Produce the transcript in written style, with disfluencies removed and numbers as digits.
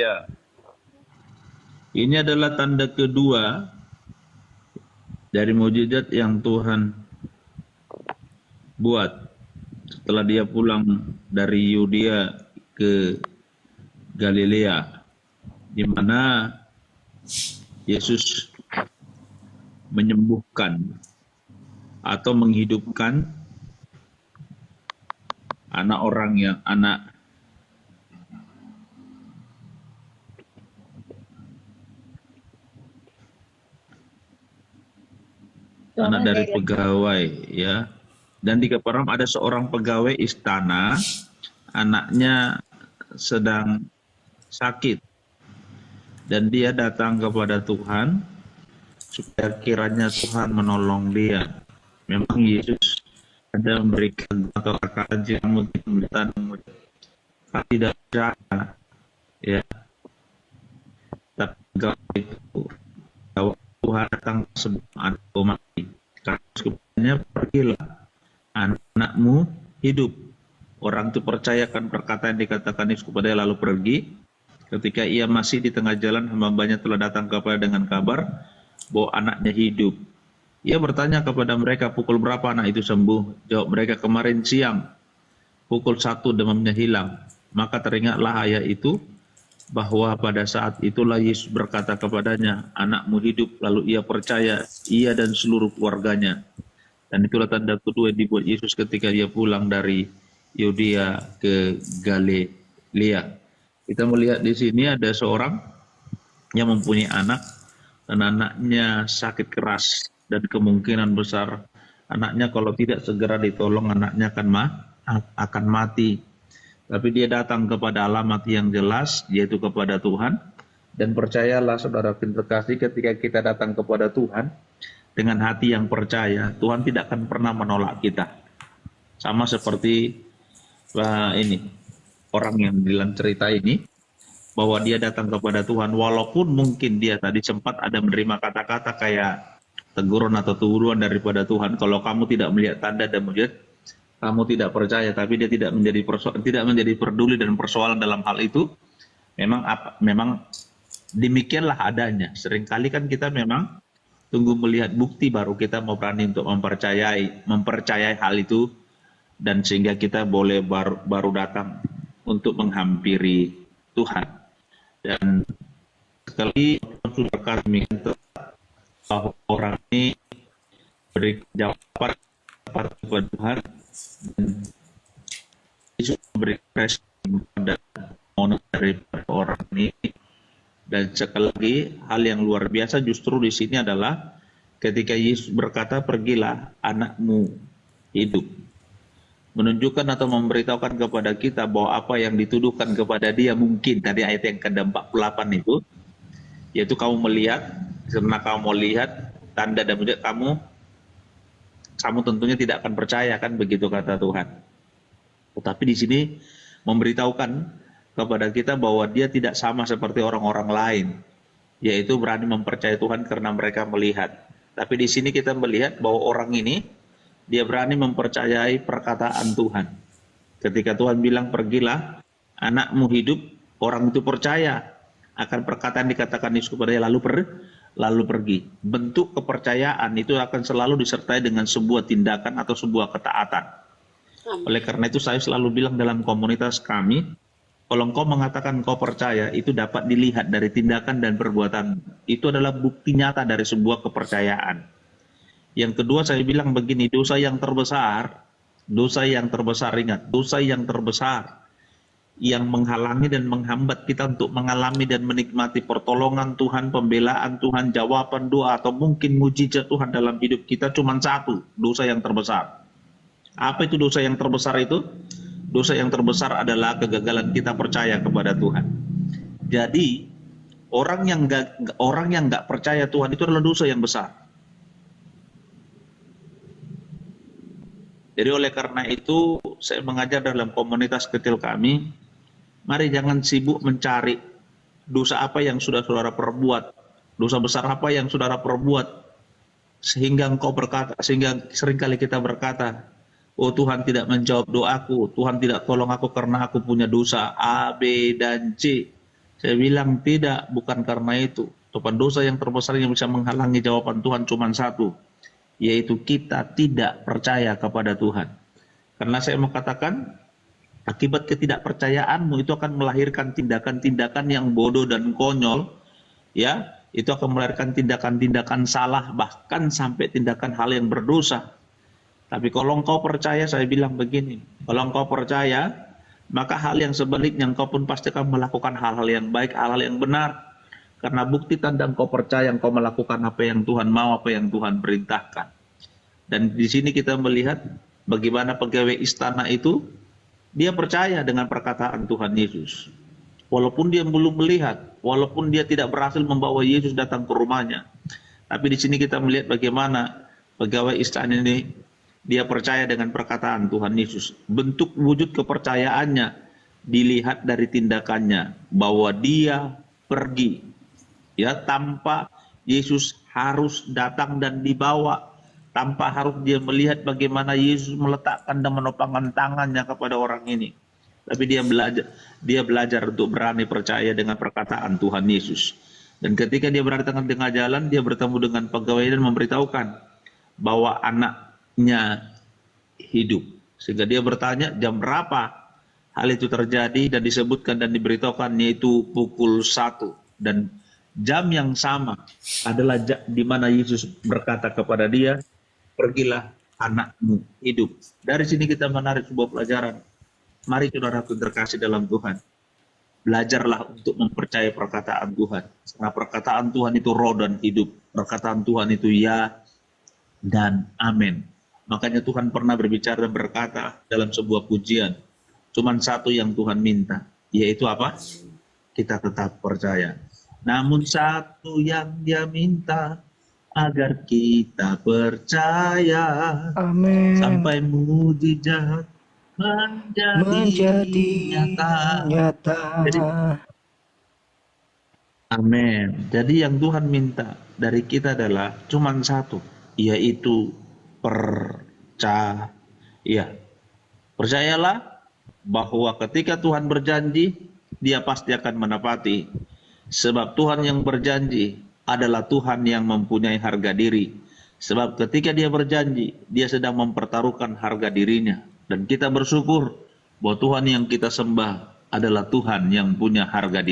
Ya, ini adalah tanda kedua dari mukjizat yang Tuhan buat setelah dia pulang dari Yudea ke Galilea, di mana Yesus menyembuhkan atau menghidupkan anak dari pegawai, ya. Dan di Kapernaum ada seorang pegawai istana, anaknya sedang sakit, dan dia datang kepada Tuhan supaya kiranya Tuhan menolong dia. Memang Yesus ada memberikan atau kata jamu tidak percaya, ya. Tapi pegawai itu, bahwa Tuhan datang sebelum anakku mati, kepadanya pergilah, anakmu hidup. Orang itu percayakan perkataan yang dikatakan Yesus kepadanya lalu pergi. Ketika ia masih di tengah jalan, hamba-hambanya telah datang kepada dengan kabar bahwa anaknya hidup. Ia bertanya kepada mereka, pukul berapa anak itu sembuh? Jawab mereka, kemarin siang, pukul 1 demamnya hilang. Maka teringatlah ayah itu bahwa pada saat itulah Yesus berkata kepadanya, anakmu hidup. Lalu ia percaya, ia dan seluruh keluarganya. Dan itulah tanda kedua yang dibuat Yesus ketika dia pulang dari Yudea ke Galilea. Kita melihat di sini ada seorang yang mempunyai anak, dan anaknya sakit keras, dan kemungkinan besar anaknya kalau tidak segera ditolong, anaknya akan mati. Tapi dia datang kepada alamat yang jelas, yaitu kepada Tuhan. Dan percayalah saudara terkasih, ketika kita datang kepada Tuhan dengan hati yang percaya, Tuhan tidak akan pernah menolak kita. Sama seperti orang yang dalam cerita ini, bahwa dia datang kepada Tuhan, walaupun mungkin dia tadi sempat ada menerima kata-kata kayak teguran atau tuduhan daripada Tuhan, kalau kamu tidak melihat tanda dan mujizat, kamu tidak percaya. Tapi dia tidak menjadi peduli dan persoalan dalam hal itu. Memang demikianlah adanya. Seringkali kan kita memang tunggu melihat bukti baru kita mau berani untuk mempercayai hal itu, dan sehingga kita boleh baru datang untuk menghampiri Tuhan. Dan sekali kami bahwa orang ini beri jawaban kepada Tuhan, dan Yesus memberi respon pada dari orang ini. Dan sekali lagi, hal yang luar biasa justru di sini adalah ketika Yesus berkata, pergilah, anakmu hidup. Menunjukkan atau memberitahukan kepada kita bahwa apa yang dituduhkan kepada dia, mungkin tadi ayat yang ke-48 itu, yaitu kamu melihat, karena kamu mau lihat tanda dan mujizat, kamu tentunya tidak akan percaya, kan begitu kata Tuhan. Tetapi di sini memberitahukan kepada kita bahwa dia tidak sama seperti orang-orang lain, yaitu berani mempercayai Tuhan karena mereka melihat. Tapi di sini kita melihat bahwa orang ini dia berani mempercayai perkataan Tuhan. Ketika Tuhan bilang pergilah, anakmu hidup, orang itu percaya akan perkataan dikatakan Yesus kepadanya lalu pergi. Bentuk kepercayaan itu akan selalu disertai dengan sebuah tindakan atau sebuah ketaatan. Oleh karena itu saya selalu bilang dalam komunitas kami, kalau engkau mengatakan engkau percaya, itu dapat dilihat dari tindakan dan perbuatan. Itu adalah bukti nyata dari sebuah kepercayaan. Yang kedua saya bilang begini, dosa yang terbesar, ingat, dosa yang terbesar yang menghalangi dan menghambat kita untuk mengalami dan menikmati pertolongan Tuhan, pembelaan Tuhan, jawaban doa, atau mungkin mujizat Tuhan dalam hidup kita cuma satu, dosa yang terbesar. Apa itu dosa yang terbesar itu? Dosa yang terbesar adalah kegagalan kita percaya kepada Tuhan. Jadi orang yang nggak percaya Tuhan itu adalah dosa yang besar. Jadi oleh karena itu saya mengajar dalam komunitas kecil kami, mari jangan sibuk mencari dosa apa yang sudah saudara perbuat, dosa besar apa yang saudara perbuat, sehingga seringkali kita berkata, oh Tuhan tidak menjawab doaku, Tuhan tidak tolong aku karena aku punya dosa A, B, dan C. Saya bilang tidak, bukan karena itu. Topan dosa yang terbesar yang bisa menghalangi jawaban Tuhan cuma satu, yaitu kita tidak percaya kepada Tuhan. Karena saya mau katakan, akibat ketidakpercayaanmu itu akan melahirkan tindakan-tindakan yang bodoh dan konyol, ya, itu akan melahirkan tindakan-tindakan salah, bahkan sampai tindakan hal yang berdosa. Tapi kalau engkau percaya, saya bilang begini, kalau engkau percaya, maka hal yang sebaliknya engkau pun pasti akan melakukan hal-hal yang baik, hal-hal yang benar. Karena bukti tanda engkau percaya, engkau melakukan apa yang Tuhan mau, apa yang Tuhan perintahkan. Dan di sini kita melihat bagaimana pegawai istana itu, dia percaya dengan perkataan Tuhan Yesus. Walaupun dia belum melihat, walaupun dia tidak berhasil membawa Yesus datang ke rumahnya. Tapi di sini kita melihat bagaimana pegawai istana ini, dia percaya dengan perkataan Tuhan Yesus. Bentuk wujud kepercayaannya dilihat dari tindakannya, bahwa dia pergi, ya, tanpa Yesus harus datang dan dibawa, tanpa harus dia melihat bagaimana Yesus meletakkan dan menopangkan tangannya kepada orang ini. Tapi dia belajar untuk berani percaya dengan perkataan Tuhan Yesus. Dan ketika dia berada di tengah jalan, dia bertemu dengan pegawai dan memberitahukan bahwa anaknya hidup. Sehingga dia bertanya jam berapa hal itu terjadi, dan disebutkan dan diberitahukan yaitu pukul 1. Dan jam yang sama adalah di mana Yesus berkata kepada dia, pergilah, anakmu hidup. Dari sini kita menarik sebuah pelajaran. Mari saudaraku terkasih dalam Tuhan, belajarlah untuk mempercayai perkataan Tuhan. Karena perkataan Tuhan itu roh dan hidup. Perkataan Tuhan itu ya dan amin. Makanya Tuhan pernah berbicara dan berkata dalam sebuah pujian, cuman satu yang Tuhan minta, yaitu apa? Kita tetap percaya. Namun satu yang dia minta, agar kita percaya. Amin. Sampai mujizat menjadi nyata. Amin. Jadi yang Tuhan minta dari kita adalah cuma satu, yaitu percaya. Percayalah bahwa ketika Tuhan berjanji, dia pasti akan menepati. Sebab Tuhan yang berjanji adalah Tuhan yang mempunyai harga diri. Sebab ketika dia berjanji, dia sedang mempertaruhkan harga dirinya. Dan kita bersyukur bahwa Tuhan yang kita sembah adalah Tuhan yang punya harga diri.